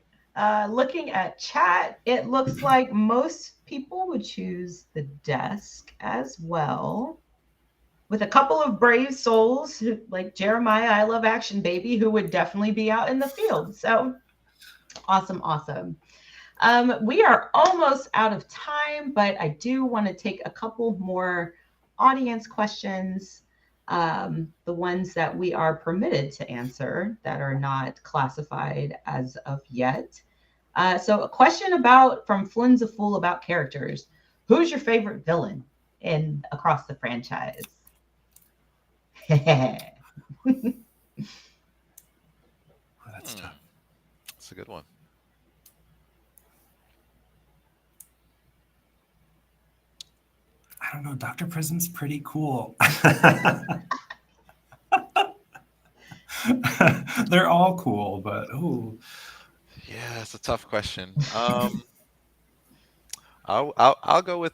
Looking at chat, it looks like most people would choose the desk as well. With a couple of brave souls like Jeremiah, I love action baby, who would definitely be out in the field. So Awesome, awesome. We are almost out of time, but I do want to take a couple more audience questions, the ones that we are permitted to answer that are not classified as of yet. So, a question about from Flynn's a Fool about characters. Who's your favorite villain in across the franchise? Oh, that's Hmm, tough. that's a good one. I don't know. Dr. Prism's pretty cool. They're all cool, but oh, Yeah, it's a tough question. I'll go with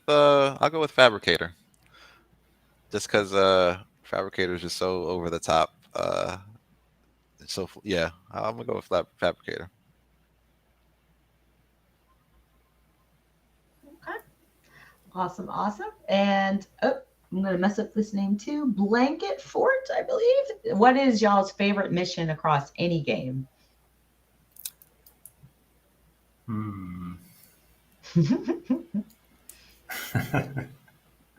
Fabricator, just because Fabricator is just so over the top. Yeah, I'm gonna go with Fabricator. Okay. Awesome, awesome. And oh, I'm going to mess up this name too. Blanket Fort, I believe. What is y'all's favorite mission across any game? hmm.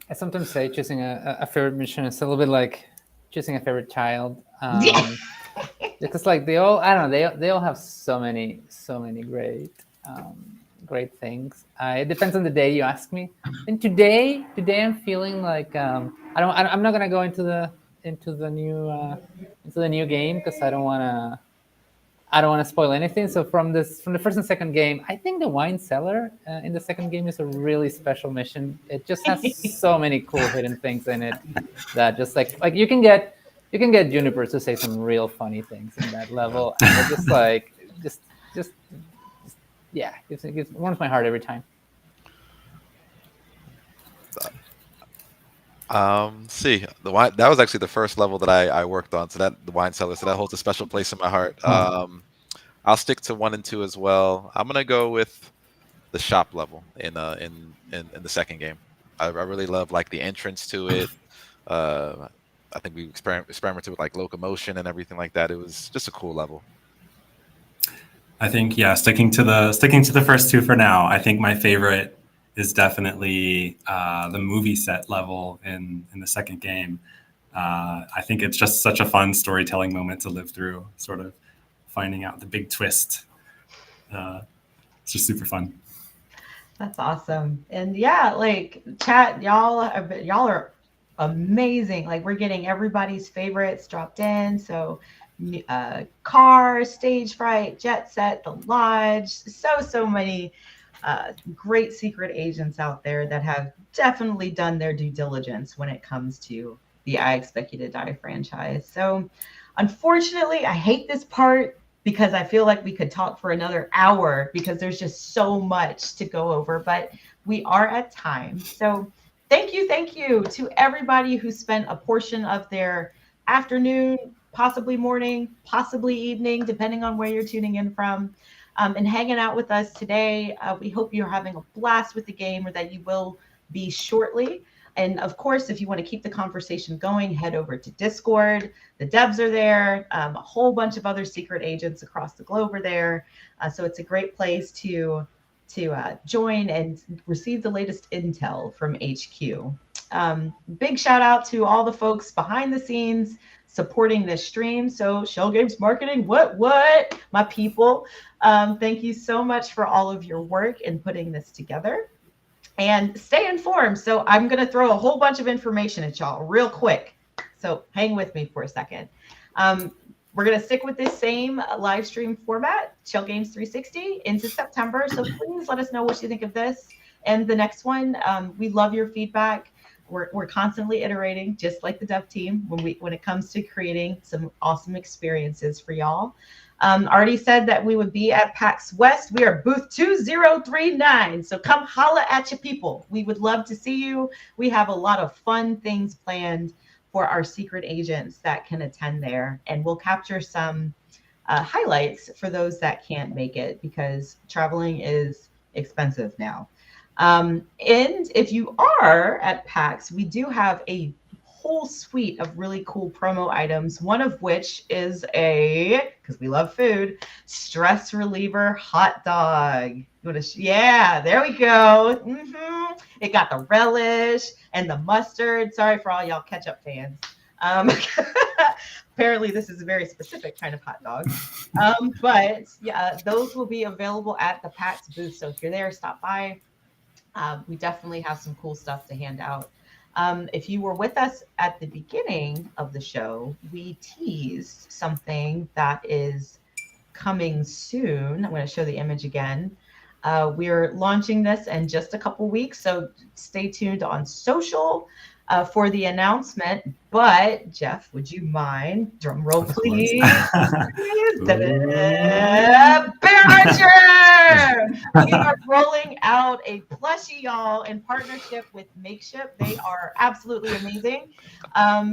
I sometimes say choosing a favorite mission is a little bit like choosing a favorite child. Yeah. Because like they all, I don't know, they all have so many great things. It depends on the day you ask me. And today I'm feeling like I'm not gonna go into the new into the new game because I don't want to spoil anything. So from the first and second game, I think the wine cellar in the second game is a really special mission. It just has so many cool hidden things in it that just like you can get Juniper to say some real funny things in that level, and it just like just yeah, it warms my heart every time. See, the wine that was actually the first level that I worked on. So that the wine cellar, so that holds a special place in my heart. Oh, I'll stick to 1 and 2 as well. I'm gonna go with the shop level in the second game. I really love like the entrance to it. Uh, I think we experimented with like locomotion and everything like that. It was just a cool level. I think yeah, sticking to the first two for now. I think my favorite is definitely the movie set level in the second game. I think it's just such a fun storytelling moment to live through, sort of finding out the big twist. Uh, it's just super fun. That's awesome. And yeah, like chat, y'all are amazing. Like we're getting everybody's favorites dropped in. So car, stage fright, jet set, the lodge, so many great secret agents out there that have definitely done their due diligence when it comes to the I Expect You to Die franchise. So, unfortunately, I hate this part because I feel like we could talk for another hour because there's just so much to go over, but we are at time. So, thank you to everybody who spent a portion of their afternoon, possibly morning, possibly evening, depending on where you're tuning in from, and hanging out with us today. We hope you're having a blast with the game or that you will be shortly. And of course, if you want to keep the conversation going, head over to Discord. The devs are there. A whole bunch of other secret agents across the globe are there. So it's a great place to join and receive the latest intel from HQ. Big shout out to all the folks behind the scenes supporting this stream. So Shell Games Marketing, what, my people. Thank you so much for all of your work in putting this together. And stay informed. So I'm going to throw a whole bunch of information at y'all real quick. So hang with me for a second. We're going to stick with this same live stream format, Shell Games 360, into September. So please let us know what you think of this and the next one. We love your feedback. We're constantly iterating, just like the dev team, when it comes to creating some awesome experiences for y'all. Already said that we would be at PAX West. We are booth 2039. So come holla at your people. We would love to see you. We have a lot of fun things planned for our secret agents that can attend there. And we'll capture some highlights for those that can't make it because traveling is expensive now. And if you are at PAX, we do have a whole suite of really cool promo items, one of which is because we love food, stress reliever hot dog. Yeah, there we go. It got the relish and the mustard. Sorry for all y'all ketchup fans. Apparently, this is a very specific kind of hot dog. But yeah, those will be available at the PAX booth. So if you're there, stop by. We definitely have some cool stuff to hand out. If you were with us at the beginning of the show, we teased something that is coming soon. I'm going to show the image again. We're launching this in just a couple weeks, so stay tuned on social for the announcement. But Jeff, would you mind? Drum roll, please. Bear Archer! We are rolling out a plushie, y'all, in partnership with Makeshift. They are absolutely amazing.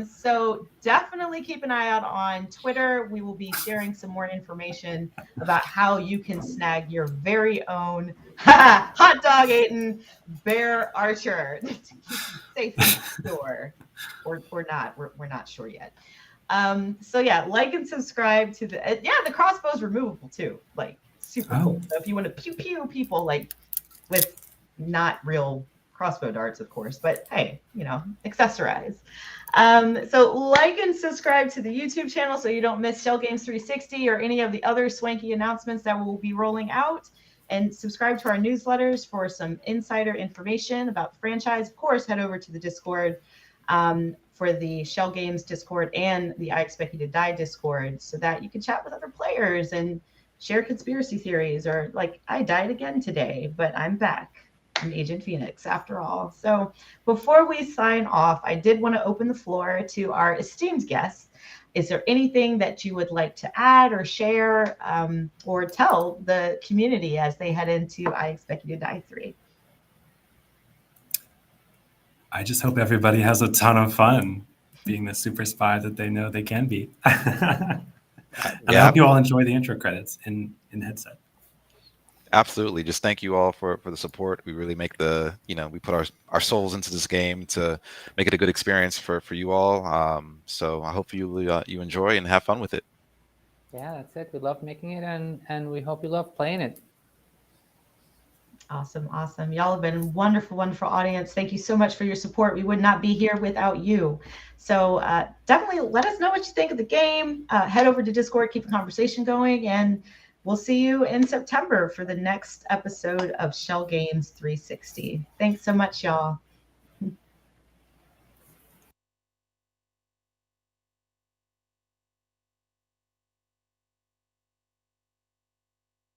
So definitely keep an eye out on Twitter. We will be sharing some more information about how you can snag your very own hot dog eating Bear Archer to keep you safe and secure, or not. We're not sure yet. So yeah, like and subscribe to the the crossbow's removable too, like super cool. So if you want to pew pew people like with not real crossbow darts, of course, but hey, accessorize. So like and subscribe to the YouTube channel so you don't miss Schell Games 360 or any of the other swanky announcements that we'll be rolling out. And subscribe to our newsletters for some insider information about the franchise. Of course, head over to the Discord for the Schell Games Discord and the I Expect You to Die Discord so that you can chat with other players and share conspiracy theories, or like, I died again today, but I'm back. I'm Agent Phoenix after all. So before we sign off, I did want to open the floor to our esteemed guests. Is there anything that you would like to add or share or tell the community as they head into I Expect You to Die 3? I just hope everybody has a ton of fun being the super spy that they know they can be. And I hope you all enjoy the intro credits in headset. Absolutely. Just thank you all for the support. We really make we put our souls into this game to make it a good experience for you all. So I hope you enjoy and have fun with it. Yeah, that's it. We love making it, and we hope you love playing it. Awesome. Y'all have been a wonderful, wonderful audience. Thank you so much for your support. We would not be here without you. So definitely let us know what you think of the game. Head over to Discord, keep the conversation going, and we'll see you in September for the next episode of Schell Games 360. Thanks so much, y'all.